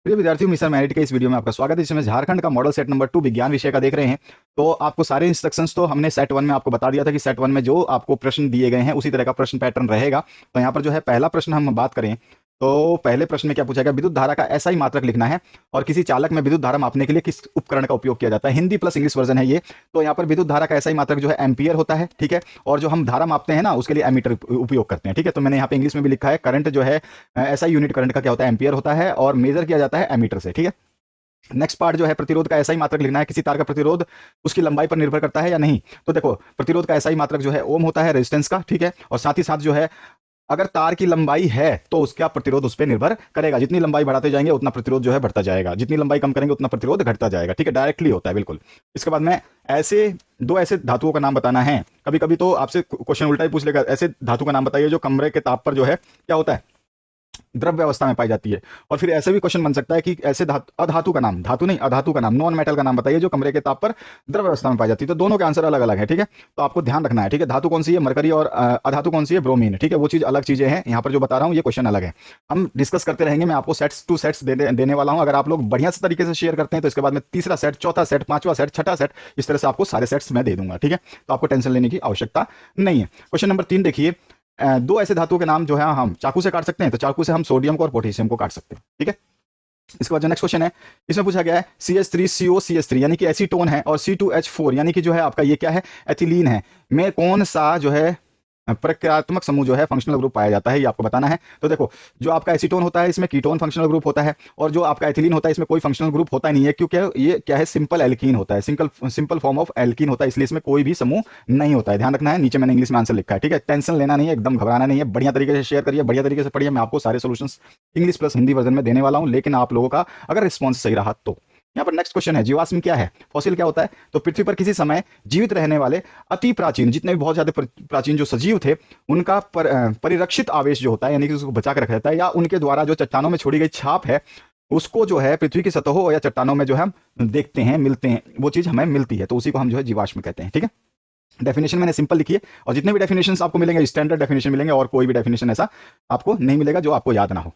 प्रिय विद्यार्थियों, mission merit के इस वीडियो में आपका स्वागत है। इसमें झारखंड का मॉडल सेट नंबर 2 विज्ञान विषय का देख रहे हैं। तो आपको सारे इंस्ट्रक्शंस तो हमने सेट 1 में आपको बता दिया था कि सेट 1 में जो आपको प्रश्न दिए गए हैं उसी तरह का प्रश्न पैटर्न रहेगा। तो यहाँ पर जो है पहला प्रश्न हम बात करें तो पहले प्रश्न में क्या पूछा गया, विद्युत धारा का ऐसा ही मात्रक लिखना है और किसी चालक में विद्युत धारा मापने के लिए किस उपकरण का उपयोग किया जाता है। हिंदी प्लस इंग्लिश वर्जन है ये। तो यहाँ पर विद्युत धारा का ऐसा ही मात्रक जो है एम्पियर होता है, ठीक है। और जो हम धारा मापते हैं ना उसके लिए एमीटर उपयोग करते हैं, ठीक है। तो मैंने यहाँ पे इंग्लिश में भी लिखा है, करंट जो है ऐसा यूनिट करंट का क्या होता है, एम्पियर होता है और मेजर किया जाता है एमीटर से, ठीक है। नेक्स्ट पार्ट जो है प्रतिरोध का ऐसा ही मात्रक लिखना है, किसी तार का प्रतिरोध उसकी लंबाई पर निर्भर करता है या नहीं। तो देखो प्रतिरोध का ऐसा ही मात्रक जो है ओम होता है रेजिस्टेंस का, ठीक है। और साथ ही साथ जो है अगर तार की लंबाई है तो उसका प्रतिरोध उस पर निर्भर करेगा। जितनी लंबाई बढ़ाते जाएंगे उतना प्रतिरोध जो है बढ़ता जाएगा, जितनी लंबाई कम करेंगे उतना प्रतिरोध घटता जाएगा, ठीक है। डायरेक्टली होता है बिल्कुल। इसके बाद में ऐसे धातुओं का नाम बताना है। कभी कभी तो आपसे क्वेश्चन उल्टा ही पूछ लेगा, ऐसे धातु का नाम बताइए जो कमरे के ताप पर जो है क्या होता है, द्रव्य अवस्था में पाई जाती है। और फिर ऐसे भी क्वेश्चन बन सकता है कि ऐसे अधातु का नाम, धातु नहीं अधातु का नाम, नॉन मेटल का नाम बताइए जो कमरे के ताप पर द्रव्य अवस्था में पाई जाती है। तो दोनों के आंसर अलग अलग है, ठीक है। तो आपको ध्यान रखना है, ठीक है। धातु कौन सी है, मरकरी, और अधातु कौन सी है, ब्रोमीन, ठीक है। वो चीज अलग चीजें हैं, यहाँ पर जो बता रहा हूँ ये क्वेश्चन अलग है। हम डिस्कस करते रहेंगे, मैं आपको सेट्स टू सेट्स देने वाला हूँ। अगर आप लोग बढ़िया से तरीके से शेयर करते हैं तो इसके बाद में तीसरा सेट, चौथा सेट, पांचवा सेट, छठा सेट, इस तरह से आपको सारे सेट्स मैं दे दूंगा, ठीक है। तो आपको टेंशन लेने की आवश्यकता नहीं है। क्वेश्चन नंबर 3 देखिए, दो ऐसे धातुओं के नाम जो है हम चाकू से काट सकते हैं। तो चाकू से हम सोडियम को और पोटेशियम को काट सकते हैं, ठीक है। इसके बाद जो नेक्स्ट क्वेश्चन है इसमें पूछा गया है CH3COCH3 यानी कि एसीटोन है और C2H4 यानी कि जो है आपका ये क्या है, एथिलीन है, में कौन सा जो है प्रक्रियात्मक समूह जो है फंक्शनल ग्रुप पाया जाता है, ये आपको बताना है। तो देखो जो आपका एसीटोन होता है इसमें कीटोन फंक्शनल ग्रुप होता है और जो आपका एथिलीन होता है इसमें कोई फंक्शनल ग्रुप होता ही नहीं है, क्योंकि ये क्या है, सिंपल एल्कीन होता है, सिंपल फॉर्म ऑफ एल्कीन होता है, इसलिए इसमें कोई भी समूह नहीं होता है। ध्यान रखना है, नीचे मैंने इंग्लिश में आंसर लिखा है, ठीक है। टेंशन लेना नहीं है, एकदम घबराना नहीं है, बढ़िया तरीके से शेयर करिए, बढ़िया तरीके से पढ़िए। मैं आपको सारे solutions English plus Hindi version में देने वाला हूं, लेकिन आप लोगों का अगर रिस्पॉन्स सही रहा तो। यहाँ पर नेक्स्ट क्वेश्चन है, जीवाश्म क्या है, फॉसिल क्या होता है। तो पृथ्वी पर किसी समय जीवित रहने वाले अति प्राचीन, जितने भी बहुत ज्यादा प्राचीन जो सजीव थे उनका परिरक्षित आवेश जो होता है, यानी कि उसको बचा कर रखा जाता है, या उनके द्वारा जो चट्टानों में छोड़ी गई छाप है उसको जो है पृथ्वी की सतहों या चट्टानों में जो है हम देखते हैं, मिलते हैं, वो चीज हमें मिलती है, तो उसी को हम जो है जीवाश्म कहते हैं, ठीक है। डेफिनेशन मैंने सिंपल लिखी है और जितने भी डेफिनेशंस आपको मिलेंगे स्टैंडर्ड डेफिनेशन मिलेंगे और कोई भी डेफिनेशन ऐसा आपको नहीं मिलेगा जो आपको याद ना हो।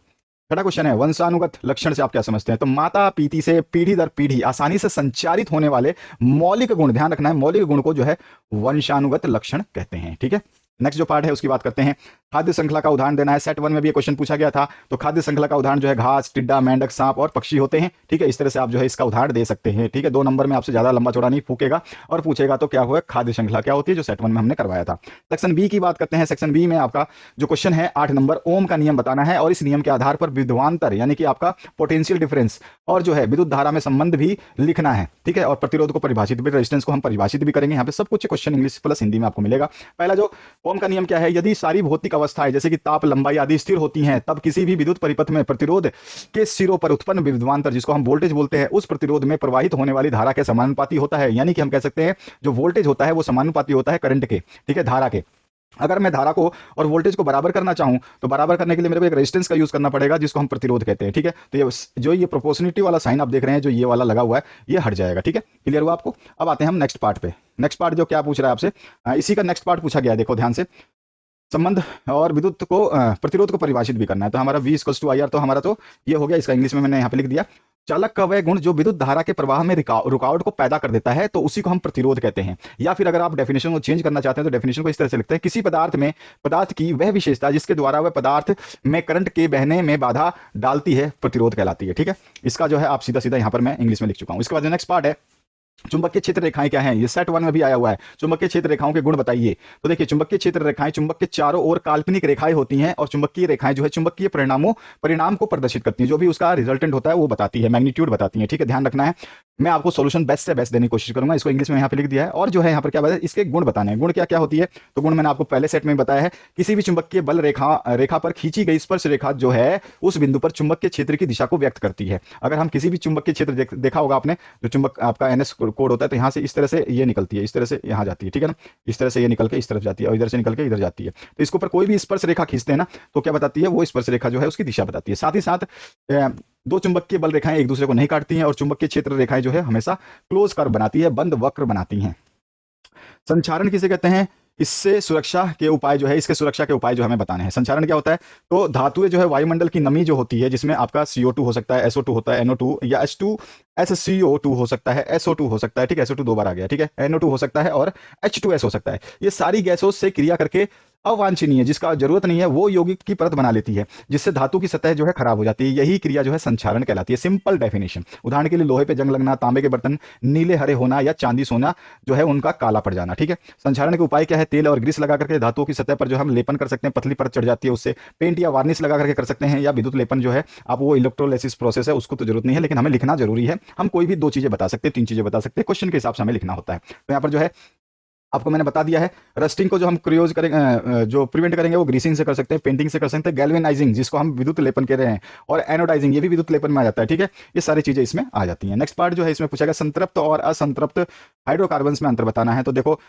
छठा क्वेश्चन है, वंशानुगत लक्षण से आप क्या समझते हैं। तो माता पीती से पीढ़ी दर पीढ़ी आसानी से संचारित होने वाले मौलिक गुण, ध्यान रखना है, मौलिक गुण को जो है वंशानुगत लक्षण कहते हैं, ठीक है। नेक्स्ट जो पार्ट है उसकी बात करते हैं, खाद्य श्रृंखला का उदाहरण देना है। सेट 1 में भी ये क्वेश्चन पूछा गया था। तो खाद्य श्रृंखला का उदाहरण जो है घास, टिड्डा, मेंढक, सांप और पक्षी होते हैं, ठीक है। इस तरह से आप जो है इसका उदाहरण दे सकते हैं, ठीक है। 2 नंबर में आपसे ज्यादा लंबा चौड़ा नहीं फूकेगा और पूछेगा तो क्या हुआ, खाद्य श्रृंखला क्या होती है, जो सेट 1 में हमने करवाया था। सेक्शन बी की बात करते हैं। सेक्शन बी में आपका जो क्वेश्चन है 8 नंबर, ओम का नियम बताना है और इस नियम के आधार पर विद्वांतर यानी कि आपका पोटेंशियल डिफरेंस और जो है विद्युत धारा में संबंध भी लिखना है, ठीक है। और प्रतिरोध को परिभाषित भी, रेजिस्टेंस को हम परिभाषित भी करेंगे। यहाँ पे सब कुछ क्वेश्चन इंग्लिश प्लस हिंदी में आपको मिलेगा। पहला जो ओम का नियम क्या है, यदि सारी भौतिक अवस्थाएं जैसे कि ताप, लंबाई आदि स्थिर होती हैं तब किसी भी विद्युत परिपथ में प्रतिरोध के सिरों पर उत्पन्न विद्युदांतर, जिसको हम वोल्टेज बोलते हैं, उस प्रतिरोध में प्रवाहित होने वाली धारा के समानुपाती होता है। यानी कि हम कह सकते हैं जो वोल्टेज होता है वो समानुपाती होता है करंट के, ठीक है, धारा के। अगर मैं धारा को और वोल्टेज को बराबर करना चाहूं तो बराबर करने के लिए मेरे को एक रेजिस्टेंस का यूज करना पड़ेगा जिसको हम प्रतिरोध कहते हैं, ठीक है। तो ये प्रोपोर्शनिटी वाला साइन आप देख रहे हैं, जो ये वाला लगा हुआ है, ये हट जाएगा, ठीक है। क्लियर हुआ आपको। अब आते हैं हम नेक्स्ट पार्ट पे। नेक्स्ट पार्ट जो क्या पूछ रहा है आपसे, इसी का नेक्स्ट पार्ट पूछा गया है, देखो ध्यान से। संबंध और विद्युत को प्रतिरोध को परिभाषित भी करना है। तो हमारा V = IR, तो हमारा तो ये हो गया। इसका इंग्लिश में मैंने यहाँ पे लिख दिया, चालक का वह गुण जो विद्युत धारा के प्रवाह में रुकावट को पैदा कर देता है, तो उसी को हम प्रतिरोध कहते हैं। या फिर अगर आप डेफिनेशन को चेंज करना चाहते हैं तो डेफिनेशन को इस तरह से लिखते हैं, किसी पदार्थ की वह विशेषता जिसके द्वारा वह पदार्थ में करंट के बहने में बाधा डालती है, प्रतिरोध कहलाती है, ठीक है। इसका जो है आप सीधा सीधा यहाँ पर मैं इंग्लिश में लिख चुका हूँ। इसके बाद नेक्स्ट पार्ट है, चुंबकीय क्षेत्र रेखाएं क्या हैं। ये सेट 1 में भी आया हुआ है, चुंबकीय क्षेत्र रेखाओं के गुण बताइए। तो देखिए चुंबकीय क्षेत्र रेखाएं चुंबक के चारों ओर काल्पनिक रेखाएं होती हैं और चुंबकीय रेखाएं जो है चुंबकीय परिणाम को प्रदर्शित करती हैं, जो भी उसका रिजल्टेंट होता है वो बताती है, मैग्नीट्यूड बताती है, ठीक है। ध्यान रखना है, मैं आपको सॉल्यूशन बेस्ट से बेस्ट देने की कोशिश करूंगा। इसको इंग्लिश में यहाँ पे लिख दिया है और जो है यहाँ पर क्या बताया, इसके गुण बताने हैं। गुण क्या क्या होती है, तो गुण मैंने आपको पहले सेट में बताया है, किसी भी चुंबकीय बल रेखा पर खींची गई स्पर्श रेखा जो है उस बिंदु पर चुंबकीय क्षेत्र की दिशा को व्यक्त करती है। अगर हम किसी भी चुंबकीय क्षेत्र देखा होगा आपने, जो चुंबक आपका NS कोड होता है, तो यहाँ से इस तरह से ये निकलती है, इस तरह से यहाँ जाती है, ठीक है ना। इस तरह से ये निकल के इस तरफ जाती है और इधर से निकल के इधर जाती है। तो इसके ऊपर कोई भी स्पर्श रेखा खींचते हैं ना तो क्या बताती है, वो स्पर्श रेखा जो है उसकी दिशा बताती है। साथ ही साथ दो चुंबकीय बल रेखाएं एक दूसरे को नहीं काटती हैं और चुंबकीय क्षेत्र रेखाएं जो है हमेशा क्लोज कर्व बनाती है, बंद वक्र बनाती हैं। संचारण किसे कहते हैं, इससे सुरक्षा के उपाय जो है, इसके सुरक्षा के उपाय जो हमें बताने हैं। संचारण क्या होता है? तो धातुएं जो है वायुमंडल की नमी जो होती है, जिसमें आपका CO2 हो सकता है, SO2 होता है, NO2 या H2 SCO2 हो सकता है, SO2 हो सकता है, ठीक है, SO2 दो बार आ गया, ठीक है, NO2 हो सकता है और H2S हो सकता है। ये सारी गैसों से क्रिया करके अवांछनीय, जिसका जरूरत नहीं है, वो यौगिक की परत बना लेती है, जिससे धातु की सतह जो है खराब हो जाती है। यही क्रिया जो है संचारण कहलाती है। सिंपल डेफिनेशन, उदाहरण के लिए लोहे पे जंग लगना, तांबे के बर्तन नीले हरे होना या चांदी सोना जो है उनका काला पड़ जाना, ठीक है। संचारण के उपाय क्या है? तेल और ग्रीस लगा करके धातुओं की सतह पर जो हम लेपन कर सकते हैं, पतली परत चढ़ जाती है उससे। पेंट या वार्निश लगा करके कर सकते हैं, या विद्युत लेपन जो है, आप वो इलेक्ट्रोलाइसिस प्रोसेस है, उसको तो जरूरत नहीं है, लेकिन हमें लिखना जरूरी है। हम कोई भी 2 चीजें बता सकते हैं, 3 चीजें बता सकते हैं, क्वेश्चन के हिसाब से हमें लिखना होता है। तो यहाँ पर जो है आपको मैंने बता दिया है। रस्टिंग को जो हम क्रियोज करेंगे, जो प्रिवेंट करेंगे, वो ग्रीसिंग से कर सकते हैं, पेंटिंग से कर सकते हैं, गैल्वेनाइजिंग जिसको हम विद्युत लेपन कह रहे हैं, और एनोडाइजिंग ये भी विद्युत लेपन में आ जाता है, ठीक है। ये सारी चीजें इसमें आ जाती हैं। नेक्स्ट पार्ट जो है इसमें पूछा गया संतृप्त और असंतृप्त हाइड्रोकार्बन्स में अंतर बताना है। तो देखो,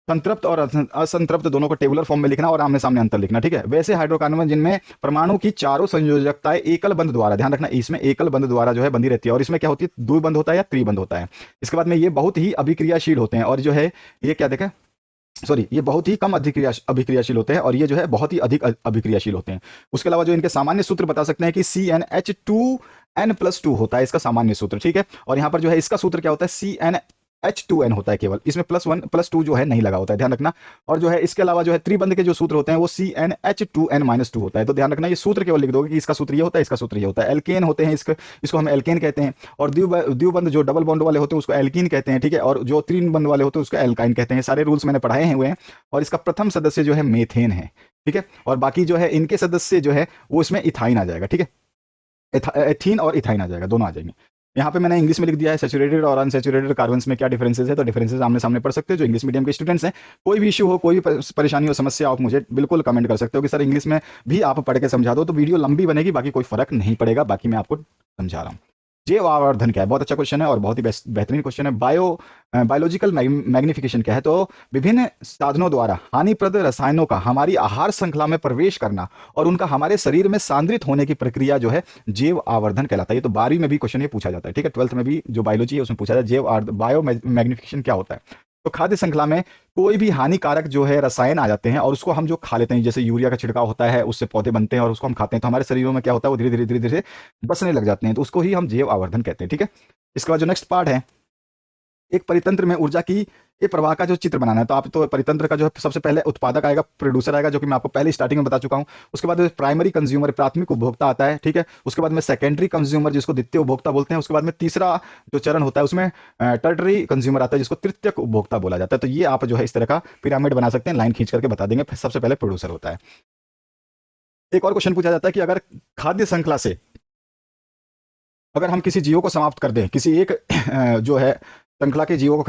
संतृप्त और असंतृप्त दोनों को टेबुलर फॉर्म में लिखना और आमने सामने अंतर लिखना, ठीक है। वैसे हाइड्रोकार्बन जिनमें परमाणु की चारों संयोजकताएं एकल बंध द्वारा, ध्यान रखना, इसमें एकल बंध द्वारा जो है बंधी रहती है, और इसमें क्या होती है, द्विबंध होता है या त्रिबंध होता है। इसके बाद में ये बहुत ही अभिक्रियाशील होते हैं, और जो है ये क्या देखें, सॉरी, ये बहुत ही कम अभिक्रियाशील होते हैं, और ये जो है बहुत ही अधिक अभिक्रियाशील होते हैं। उसके अलावा जो इनके सामान्य सूत्र बता सकते हैं कि CnH2n+2 होता है इसका सामान्य सूत्र, ठीक है। और यहाँ पर जो है इसका सूत्र क्या होता है, CnH2n होता है केवल, इसमें +1+2 जो है नहीं लगा होता है, ध्यान रखना। और जो है इसके अलावा जो है त्रिबंध के जो सूत्र होते हैं वो CnH2n-2 होता है। तो ध्यान रखना, ये सूत्र केवल लिख दोगे कि इसका सूत्र ये होता है, इसका सूत्र ये होता है। एल्केन होते हैं, इसको हम एल्केन कहते हैं, और द्विबंध जो डबल बॉन्ड वाले होते हैं उसको एल्कीन कहते हैं, ठीक है। और जो तीन बंध वाले होते हैं उसको एल्काइन कहते हैं। सारे रूल्स मैंने पढ़ाए हुए हैं। और इसका प्रथम सदस्य जो है मेथेन है, ठीक है। और बाकी जो है इनके सदस्य जो है वो इसमें इथाइन आ जाएगा, ठीक है। एथीन और इथाइन आ जाएगा, दोनों आ जाएंगे। यहाँ पे मैंने इंग्लिश में लिख दिया है सैचुरेटेड और अनसैचुरेटेड कार्बन्स में क्या डिफरेंसेस है। तो डिफरेंसेस आमने सामने पढ़ सकते हो जो इंग्लिश मीडियम के स्टूडेंट्स हैं। कोई भी इशू हो, कोई भी परेशानी हो, समस्या, आप मुझे बिल्कुल कमेंट कर सकते हो कि सर इंग्लिश में भी आप पढ़ के समझा दो, तो वीडियो लंबी बनेगी, बाकी कोई फर्क नहीं पड़ेगा, बाकी मैं आपको समझा रहा हूँ। जैव आवर्धन क्या है? बहुत अच्छा क्वेश्चन है और बहुत ही बेहतरीन क्वेश्चन है। बायोलॉजिकल मैग्निफिकेशन क्या है? तो विभिन्न साधनों द्वारा हानिप्रद रसायनों का हमारी आहार श्रृंखला में प्रवेश करना और उनका हमारे शरीर में सांद्रित होने की प्रक्रिया जो है जैव आवर्धन कहलाता है। ये तो 12वीं में भी क्वेश्चन ये पूछा जाता है, ठीक है। 12th में भी जो बायोलॉजी है उसमें पूछा जाता है बायो मैग्निफिकेशन क्या होता है। तो खाद्य श्रृंखला में कोई भी हानिकारक जो है रसायन आ जाते हैं और उसको हम जो खा लेते हैं, जैसे यूरिया का छिड़काव होता है, उससे पौधे बनते हैं और उसको हम खाते हैं, तो हमारे शरीरों में क्या होता है, वो धीरे धीरे बसने लग जाते हैं, तो उसको ही हम जैव आवर्धन कहते हैं, ठीक है। इसके बाद जो नेक्स्ट पार्ट है, एक परितंत्र में ऊर्जा की ये प्रवाह का जो चित्र बनाना है। तो आप तो परितंत्र का जो है सबसे पहले उत्पादक आएगा, प्रोड्यूसर आएगा, जो कि मैं आपको पहले स्टार्टिंग में बता चुका हूं। उसके बाद प्राइमरी कंज्यूमर, प्राथमिक उपभोक्ता आता है, ठीक है। उसके बाद में सेकेंडरी कंज्यूमर, जिसको द्वितीय उपभोक्ता बोलते हैं। उसके बाद में तीसरा जो चरण होता है उसमें टर्टरी कंज्यूमर आता है, जिसको तृतीयक उपभोक्ता बोला जाता है। तो ये आप जो है इस तरह का पिरामिड बना सकते हैं, लाइन खींच करके बता देंगे। सबसे पहले प्रोड्यूसर होता है। एक और क्वेश्चन पूछा जाता है कि अगर खाद्य श्रृंखला से अगर हम किसी जीवों को समाप्त कर दें, किसी एक जो है श्रृंखला के जीवों को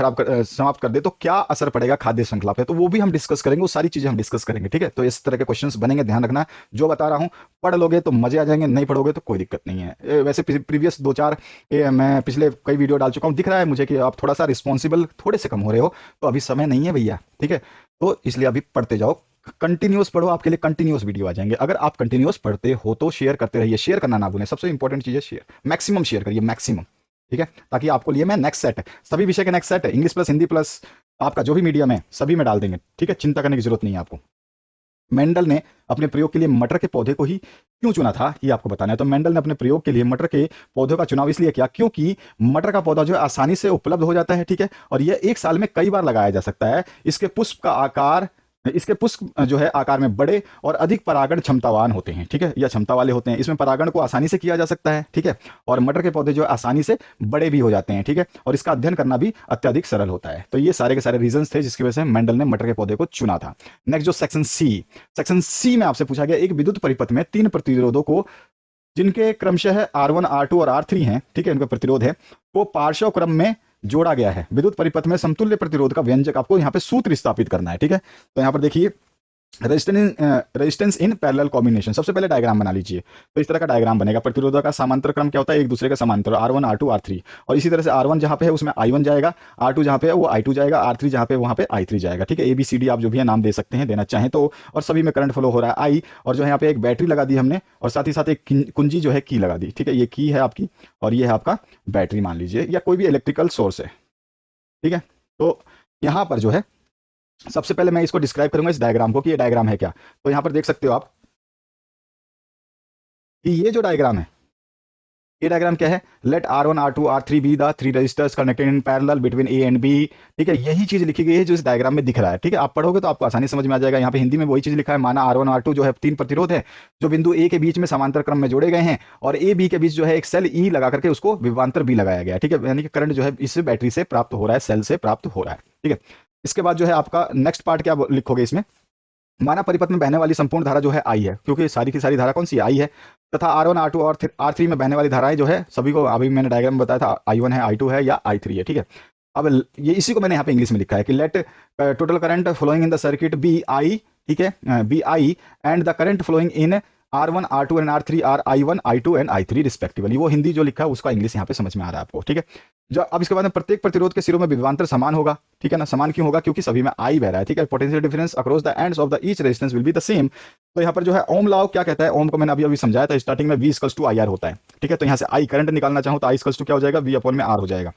समाप्त कर दे, तो क्या असर पड़ेगा खाद्य श्रृंखला पे? तो वो भी हम डिस्कस करेंगे, वो सारी चीजें हम डिस्कस करेंगे, ठीक है। तो इस तरह के क्वेश्चंस बनेंगे, ध्यान रखना। जो बता रहा हूं पढ़ लोगे तो मजे आ जाएंगे, नहीं पढ़ोगे तो कोई दिक्कत नहीं है। वैसे प्रीवियस 2-4 मैं पिछले कई वीडियो डाल चुका हूं, दिख रहा है मुझे कि आप थोड़ा सा रिस्पॉन्सिबल थोड़े से कम हो रहे हो, तो अभी समय नहीं है भैया, ठीक है। तो इसलिए अभी पढ़ते जाओ, कंटिन्यूस पढ़ो, आपके लिए कंटिन्यूस वीडियो आ जाएंगे। अगर आप कंटिन्यूस पढ़ते हो तो शेयर करते रहिए, शेयर करना ना भूलें, सबसे इंपॉर्टेंट चीज है शेयर, मैक्सिमम शेयर करिए, मैक्सिमम, ठीक है। ताकि आपको लिए मैं नेक्स्ट सेट, सभी विषय के next set, English plus Hindi plus आपका जो भी मीडियम है सभी में डाल देंगे, ठीक है। चिंता करने की जरूरत नहीं है आपको। मेंडल ने अपने प्रयोग के लिए मटर के पौधे को ही क्यों चुना था, ये आपको बताना है। तो मेंडल ने अपने प्रयोग के लिए मटर के पौधों का चुनाव इसलिए किया क्योंकि मटर का पौधा जो है आसानी से उपलब्ध हो जाता है, ठीक है। और यह एक साल में कई बार लगाया जा सकता है। इसके पुष्प जो है आकार में बड़े और अधिक परागण क्षमतावान होते हैं, ठीक है, या क्षमता वाले होते हैं। इसमें परागण को आसानी से किया जा सकता है, ठीक है। और मटर के पौधे जो है आसानी से बड़े भी हो जाते हैं, ठीक है। और इसका अध्ययन करना भी अत्यधिक सरल होता है। तो ये सारे के सारे रीजंस थे जिसकी वजह से मेंडल ने मटर के पौधे को चुना था। नेक्स्ट जो सेक्शन सी में आपसे पूछा गया, एक विद्युत परिपथ में 3 प्रतिरोधों को, जिनके क्रमशः R1, R2 और R3 हैं, ठीक है, इनका प्रतिरोध है, वो पार्श्व क्रम में जोड़ा गया है। विद्युत परिपथ में समतुल्य प्रतिरोध का व्यंजक आपको यहाँ पे सूत्र स्थापित करना है, ठीक है। तो यहाँ पर देखिए, रेजिस्टेंस इन पैरेलल कॉम्बिनेशन, सबसे पहले डायग्राम बना लीजिए। तो इस तरह का डायग्राम बनेगा। प्रतिरोधों का समांतर क्रम क्या होता है, एक दूसरे का समांतर, R1, R2, R3। और इसी तरह से R1 जहां पे है उसमें I1 जाएगा, R2 जहां पे है वो I2 जाएगा, R3 जहां पे वहां पे I3 जाएगा, ठीक है। ABCD आप जो भी है नाम दे सकते हैं, देना चाहें तो। और सभी में करंट फ्लो हो रहा है I। और जो है यहाँ पे एक बैटरी लगा दी हमने, और साथ ही साथ एक कुंजी जो है की लगा दी, ठीक है। ये की है आपकी और ये है आपका बैटरी मान लीजिए, या कोई भी इलेक्ट्रिकल सोर्स है, ठीक है। तो यहाँ पर जो है सबसे पहले मैं इसको डिस्क्राइब करूंगा इस डायग्राम को कि ये डायग्राम है क्या। तो यहाँ पर देख सकते हो आप कि ये जो डायग्राम है, ये डायग्राम क्या है, let R1 R2 R3 be the three resistors connected in parallel between A and B. ठीक है, यही चीज लिखी गई है जो इस डायग्राम में दिख रहा है। ठीक है, आप पढ़ोगे तो आपको आसानी समझ में आ जाएगा। यहाँ पे हिंदी में वही चीज लिखा है, माना R1 R2 जो है तीन प्रतिरोध है जो बिंदु ए के बीच में समांतर क्रम में जोड़े गए हैं, और ए बी के बीच जो है एक सेल ई लगा करके उसको विभवांतर बी लगाया गया है। ठीक है, यानी कि करंट जो है इस बैटरी से प्राप्त हो रहा है, सेल से प्राप्त हो रहा है। ठीक है, इसके बाद जो है आपका नेक्स्ट पार्ट क्या लिखोगे इसमें, माना परिपथ में बहने वाली संपूर्ण धारा जो है आई है, क्योंकि सारी की सारी धारा कौन सी है, आई है, तथा R1 R2 और R3 में बहने वाली धाराएं जो है सभी को अभी मैंने डायग्राम में बताया था, I1 है, I2 है या I3 है। ठीक है, अब ये इसी को मैंने यहाँ पे इंग्लिश में लिखा है कि let total current flowing in the circuit be I, ठीक है, be I and the current flowing in R1 R2 and R3 are I1 I2 and I3 respectively. वो हिंदी जो लिखा है उसका इंग्लिश यहाँ पे समझ में आ रहा है आपको। ठीक है, जो अब इसके बाद में प्रत्येक प्रतिरोध के सिरों में विभवांतर समान होगा। ठीक है ना, समान क्यों होगा, क्योंकि सभी में आई बह रहा है। ठीक है, potential difference across the ends of the each resistance will be the same. तो यहाँ पर जो है ओम लॉ क्या कहता है, ओम को मैंने अभी अभी समझाया था स्टार्टिंग में, V equals to I R होता है। ठीक है, तो यहाँ से आई करंट निकालना चाहूँ तो आई इक्वल्स टू क्या हो जाएगा, V अपॉन में आर हो जाएगा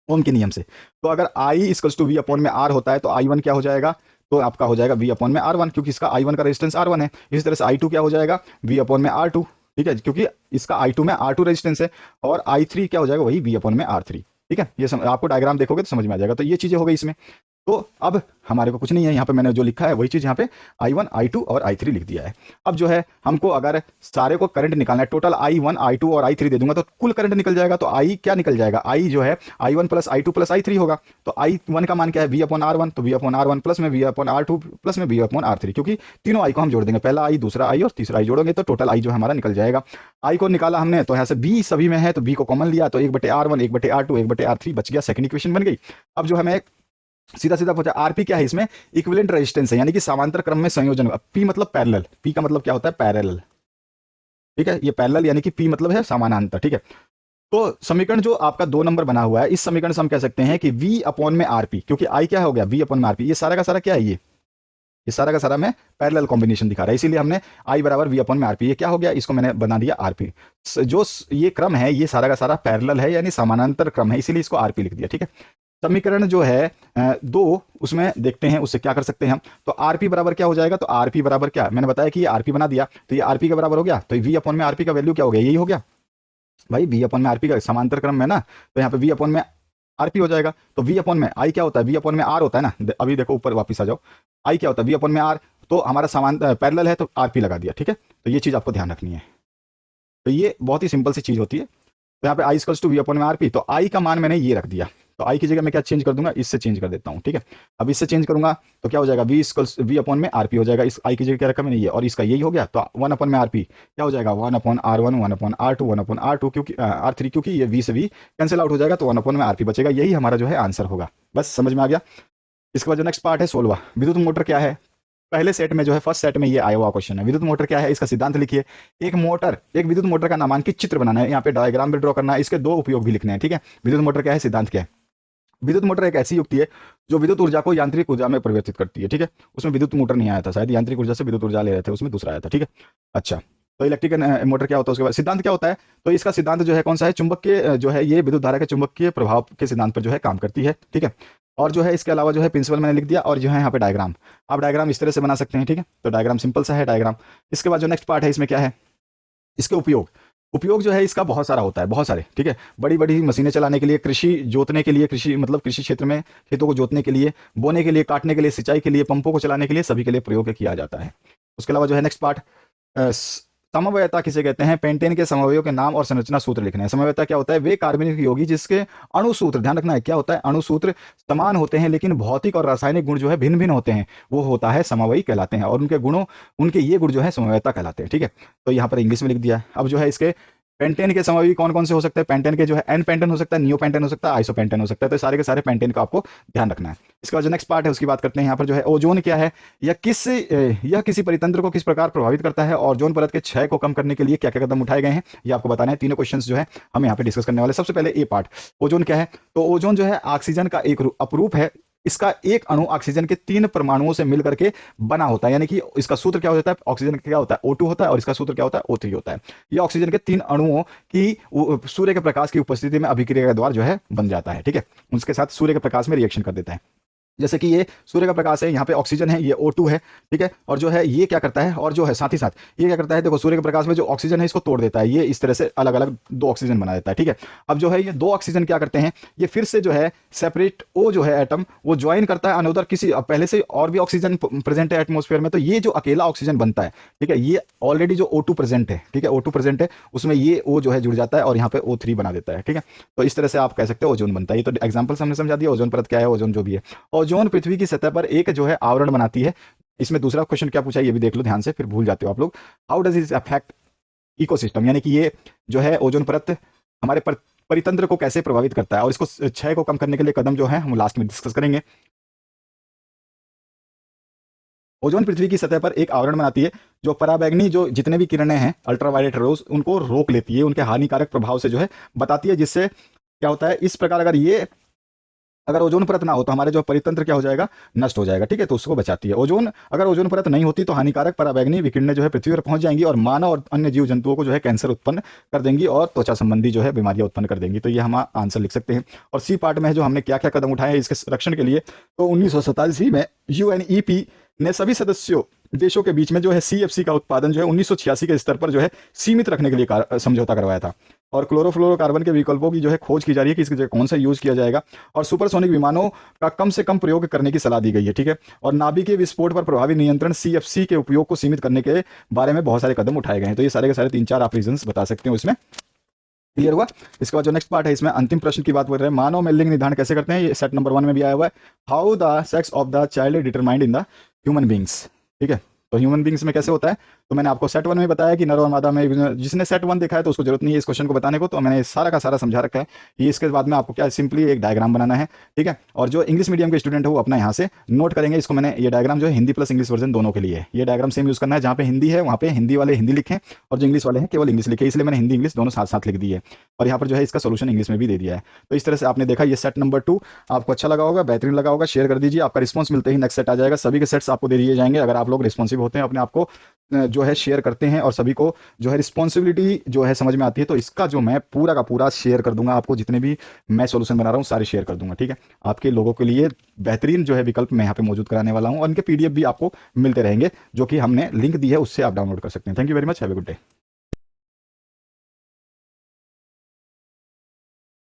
ओम के नियम से। तो अगर I equals to V upon में आर होता है तो I1 क्या हो जाएगा, तो आपका हो जाएगा V अपॉन में R1, क्योंकि इसका I1 का रेजिस्टेंस R1 है। इसी तरह से I2 क्या हो जाएगा, V अपॉन में R2। ठीक है, क्योंकि इसका I2 में R2 रेजिस्टेंस है, और I3 क्या हो जाएगा, वही V अपॉन में R3। ठीक है, ये आपको डायग्राम देखोगे तो समझ में आ जाएगा। तो ये चीजें हो गई इसमें। तो अब हमारे को कुछ नहीं है, यहाँ पे मैंने जो लिखा है वही चीज यहाँ पे I1 I2 और I3 लिख दिया है। अब जो है हमको अगर सारे को करंट निकालना है, टोटल I1 I2 और I3 दे दूंगा तो कुल करंट निकल जाएगा। तो I क्या निकल जाएगा, I जो है I1 plus I2 plus I3 होगा। तो I1 का मान क्या है, V अपॉन R1, तो V अपॉन R1 प्लस में V अपॉन R2 प्लस में V अपॉन R3, क्योंकि तीनों I को हम जोड़ देंगे, पहला I दूसरा I और तीसरा I जोड़ोगे तो टोटल I जो हमारा निकल जाएगा। I को निकाला हमने तो यहाँ से B सभी में है तो B को कॉमन लिया तो 1/R1 1/R2 1/R3 बच गया, सेकंड इक्वेशन बन गई। अब जो हमें सीधा सीधा पूछा आरपी क्या है, इसमें इक्विवेलेंट रेजिस्टेंस है, यानी कि समांतर क्रम में संयोजन। पी मतलब पैरेलल, पी का मतलब क्या होता है, पैरेलल। ठीक है, ये पैरेलल यानी कि पी मतलब है समानांतर। ठीक है, तो समीकरण जो आपका 2 नंबर बना हुआ है, इस समीकरण से हम कह सकते हैं कि V अपॉन में आरपी, क्योंकि आई क्या हो गया, V अपॉन में आरपी, ये सारा का सारा क्या है, ये सारा का सारा में पैरेलल कॉम्बिनेशन दिखा रहा है, इसीलिए हमने आई बराबर V अपॉन में आरपी, ये क्या हो गया, इसको मैंने बना दिया आरपी। जो ये क्रम है ये सारा का सारा पैरेलल है, यानी समानांतर क्रम है, इसीलिए इसको आरपी लिख दिया। ठीक है, समीकरण जो है 2, उसमें देखते हैं उससे क्या कर सकते हैं हम। तो आरपी बराबर क्या हो जाएगा, तो आरपी बराबर क्या, मैंने बताया कि ये आरपी बना दिया तो ये आरपी के बराबर हो गया, तो V अपॉन में आरपी का वैल्यू क्या हो गया, यही हो गया भाई, V अपॉन में आरपी का समांतर क्रम में ना, तो यहाँ पे V अपॉन में आरपी हो जाएगा। तो V अपॉन में आई क्या होता है, V अपॉन में आर होता है ना, अभी देखो ऊपर वापिस आ जाओ, आई क्या होता है, V अपॉन में आर, तो हमारा समान पैरेलल है तो आरपी लगा दिया। ठीक है, तो ये चीज आपको ध्यान रखनी है। तो ये बहुत ही सिंपल सी चीज होती है। तो यहाँ पे I equals to V upon में आरपी, तो आई का मान मैंने ये रख दिया, तो आई की जगह मैं क्या चेंज कर दूंगा, इससे चेंज कर देता हूँ। ठीक है, अब इससे चेंज करूंगा तो क्या हो जाएगा, V अपॉन में आरपी हो जाएगा, इस आई की जगह क्या रखा मैंने ये, और इसका यही हो गया, तो 1 अपॉन में आरपी क्या हो जाएगा, 1 upon R1 1 upon R2 1 upon R2, क्योंकि R3, क्योंकि ये V से V कैंसिल आउट हो जाएगा तो 1 अपॉन में आरपी बचेगा। यही हमारा जो है आंसर होगा। बस समझ में आ गया। इसके बाद जो नेक्स्ट पार्ट है 16वां, विद्युत मोटर क्या है। पहले सेट में जो है फर्स्ट सेट में ये आया हुआ क्वेश्चन है, विद्युत मोटर क्या है, इसका सिद्धांत लिखिए। एक विद्युत मोटर का नामांकित चित्र बनाना है, यहाँ पे डायग्राम भी ड्रॉ करना है, इसके 2 उपयोग भी लिखने हैं। ठीक है, विद्युत मोटर क्या है, सिद्धांत क्या है। विद्युत मोटर एक ऐसी युक्ति है जो विद्युत ऊर्जा को यांत्रिक ऊर्जा में परिवर्तित करती है। ठीक है, उसमें विद्युत मोटर नहीं आया था, शायद यांत्रिक ऊर्जा से विद्युत ऊर्जा ले रहे थे, उसमें दूसरा आया था। ठीक है, अच्छा, तो इलेक्ट्रिकल मोटर क्या होता है, उसके बाद सिद्धांत क्या होता है। तो इसका सिद्धांत जो है कौन सा है, चुंबक के जो है ये विद्युत धारा के चुंबकीय प्रभाव के सिद्धांत पर जो है काम करती है। ठीक है, और जो है इसके अलावा जो है प्रिंसिपल मैंने लिख दिया, और जो है यहाँ पे डायग्राम, आप डायग्राम इस तरह से बना सकते हैं। ठीक है, तो डायग्राम सिंपल सा है डायग्राम। इसके बाद जो नेक्स्ट पार्ट है इसमें क्या है, इसके उपयोग। उपयोग जो है इसका बहुत सारा होता है, बहुत सारे। ठीक है, बड़ी बड़ी मशीनें चलाने के लिए, कृषि जोतने के लिए, कृषि मतलब कृषि क्षेत्र में खेतों को जोतने के लिए, बोने के लिए, काटने के लिए, सिंचाई के लिए, पंपों को चलाने के लिए, सभी के लिए प्रयोग किया जाता है। उसके अलावा जो है नेक्स्ट पार्ट, समवयता किसे कहते हैं, पेंटेन के समवयों के नाम और संरचना सूत्र लिखने हैं। समवयता क्या होता है, वे कार्बनिक यौगिक जिसके अणु सूत्र, ध्यान रखना है क्या होता है, अणु सूत्र समान होते हैं लेकिन भौतिक और रासायनिक गुण जो है भिन्न भिन्न होते हैं, वो होता है समवयी कहलाते हैं, और उनके ये गुण जो है समवयता कहलाते हैं। ठीक है, तो यहाँ पर इंग्लिश में लिख दिया है। अब जो है इसके पेंटेन के समवयी कौन कौन से हो सकते हैं, पेंटेन के जो है एन पेंटेन हो सकता है, नियो पेंटेन हो सकता है, आइसो पेंटेन हो सकता है, तो सारे के सारे पेंटेन का आपको ध्यान रखना है। इसके बाद जो नेक्स्ट पार्ट है उसकी बात करते हैं। यहाँ पर जो है ओजोन क्या है, यह किसी परितंत्र को किस प्रकार प्रभावित करता है, और ओजोन परत के क्षय को कम करने के लिए क्या क्या कदम उठाए गए हैं, ये आपको बताना है। तीनों क्वेश्चंस जो है हम यहाँ पे डिस्कस करने वाले। सबसे पहले ए पार्ट, ओजोन क्या है। तो ओजोन जो है ऑक्सीजन का एक अपरूप है, इसका एक अणु ऑक्सीजन के 3 परमाणुओं से मिलकर के बना होता है, यानी कि इसका सूत्र क्या होता है, ऑक्सीजन क्या होता है O2 होता है, और इसका सूत्र क्या होता है O3 होता है। ये ऑक्सीजन के 3 अणुओं की सूर्य के प्रकाश की उपस्थिति में अभिक्रिया के द्वारा जो है बन जाता है। ठीक है, उसके साथ सूर्य के प्रकाश में रिएक्शन कर देता है। जैसे कि ये सूर्य का प्रकाश है, यहाँ पे ऑक्सीजन है, ये O2 है, ठीक है। और जो है ये क्या करता है, और जो है साथ ही साथ ये क्या करता है, देखो सूर्य के प्रकाश में जो ऑक्सीजन है इसको तोड़ देता है, ये इस तरह से अलग अलग दो ऑक्सीजन बना देता है, ठीक है। अब जो है ये दो ऑक्सीजन क्या करते हैं, ये फिर से जो है सेपरेट ओ जो है एटम वो ज्वाइन करता है अनदर किसी, अब पहले से और भी ऑक्सीजन प्रेजेंट है एटमोस्फेयर में, तो ये जो अकेला ऑक्सीजन बनता है, ठीक है, ये ऑलरेडी जो O2 प्रेजेंट है, ठीक है, O2 प्रेजेंट है, उसमें ये O जो है जुड़ जाता है और यहाँ पे O3 बना देता है, ठीक है। तो इस तरह से आप कह सकते हो ओजोन बनता है। ये तो एग्जाम्पल हमने समझा दिया ओजोन परत क्या है, ओजोन जो भी है। ओजोन पृथ्वी की सतह पर एक जो है आवरण बनाती है। इसमें दूसरा क्वेश्चन क्या पूछा है ये भी देख लो ध्यान से, फिर भूल जाते हो आप लोग। How does it affect ecosystem, यानी कि ये जो है ओजोन परत हमारे परितंत्र को कैसे प्रभावित करता है, और इसको क्षय को कम करने के लिए कदम जो है हम लास्ट में डिस्कस करेंगे। ओजोन पृथ्वी की सतह पर एक आवरण बनाती है जो पराबैंगनी जो जितने भी किरणें हैं अल्ट्रावायलेट रोज उनको रोक लेती है, उनके हानिकारक प्रभाव से जो है बताती है, जिससे क्या होता है इस प्रकार अगर ओजोन परत ना हो तो हमारे जो परितंत्र क्या हो जाएगा, नष्ट हो जाएगा, ठीक है। तो उसको बचाती है। अगर ओजोन परत नहीं होती तो हानिकारक पराबैंगनी विकिरणें जो है पृथ्वी पर पहुंच जाएंगी और मानव और अन्य जीव जंतुओं को जो है कैंसर उत्पन्न कर देंगी और त्वचा संबंधी जो है बीमारियां उत्पन्न कर देंगी। तो ये हम आंसर लिख सकते हैं। और सी पार्ट में है जो हमने क्या क्या कदम उठाए हैं इसके संरक्षण के लिए। तो 1987 में UNEP ने सभी सदस्यों देशों के बीच में जो है CFC का उत्पादन जो है 1986 के स्तर पर जो है सीमित रखने के लिए समझौता करवाया था। और क्लोरोफ्लोरोकार्बन के विकल्पों की जो है खोज की जा रही है कि इसकी जगह कौन सा यूज किया जाएगा। और सुपरसोनिक विमानों का कम से कम प्रयोग करने की सलाह दी गई है, ठीक है। और नाभिकीय विस्फोट पर प्रभावी नियंत्रण CFC के उपयोग को सीमित करने के बारे में बहुत सारे कदम उठाए गए हैं। तो ये सारे के सारे 3-4 आप रीजन बता सकते हो इसमें। क्लियर हुआ। इसके बाद जो नेक्स्ट पार्ट है इसमें अंतिम प्रश्न की बात कर रहे हैं, मानव में लिंग निर्धारण कैसे करते हैं, ये सेट नंबर 1 में भी आया हुआ है। How the sex of the child determined in the human beings, ठीक है। तो ह्यूमन बींग्स में कैसे होता है, तो मैंने आपको सेट 1 में बताया कि नर और मादा में, जिसने सेट 1 देखा है तो उसको जरूरत नहीं है इस क्वेश्चन को बताने को, तो मैंने सारा का सारा समझा रखा है। ये इसके बाद में आपको क्या सिंपली एक डायग्राम बनाना है, ठीक है। और जो इंग्लिश मीडियम के स्टूडेंट है वो अपना यहाँ से नोट करेंगे इसको। मैंने ये डायग्राम जो है हिंदी प्लस इंग्लिश वर्जन दोनों के लिए है, ये डायग्राम सेम यूज करना है। जहाँ पे हिंदी है वहाँ पे हिंदी वाले हिंदी लिखें और जो इंग्लिश वाले हैं केवल इंग्लिश लिखे, इसलिए मैंने हिंदी इंग्लिश दोनों साथ साथ लिख दी है। और यहाँ पर जो है इसका सोल्यूशन इंग्लिश में भी दे दिया है। तो इस तरह से आपने देखा ये सेट नंबर 2 आपको अच्छा लगा होगा, बेहतरीन लगा होगा, शेयर कर दीजिए। आपका रिस्पॉन्स मिलते ही नेक्स्ट सेट आ जाएगा। सभी के सेट्स आपको दे दिए जाएंगे अगर आप लोग रिस्पॉन्सिव होते हैं, अपने आप को जो है शेयर करते हैं और सभी को जो है रिस्पॉन्सिबिलिटी जो है समझ में आती है। तो इसका जो मैं पूरा का पूरा शेयर कर दूंगा आपको, जितने भी मैं सोल्यूशन बना रहा हूँ सारे शेयर कर दूंगा, ठीक है। आपके लोगों के लिए बेहतरीन जो है विकल्प मैं यहाँ पे मौजूद कराने वाला हूँ और इनके PDF भी आपको मिलते रहेंगे जो कि हमने लिंक दी है, उससे आप डाउनलोड कर सकते हैं। Thank you very much, have a good day.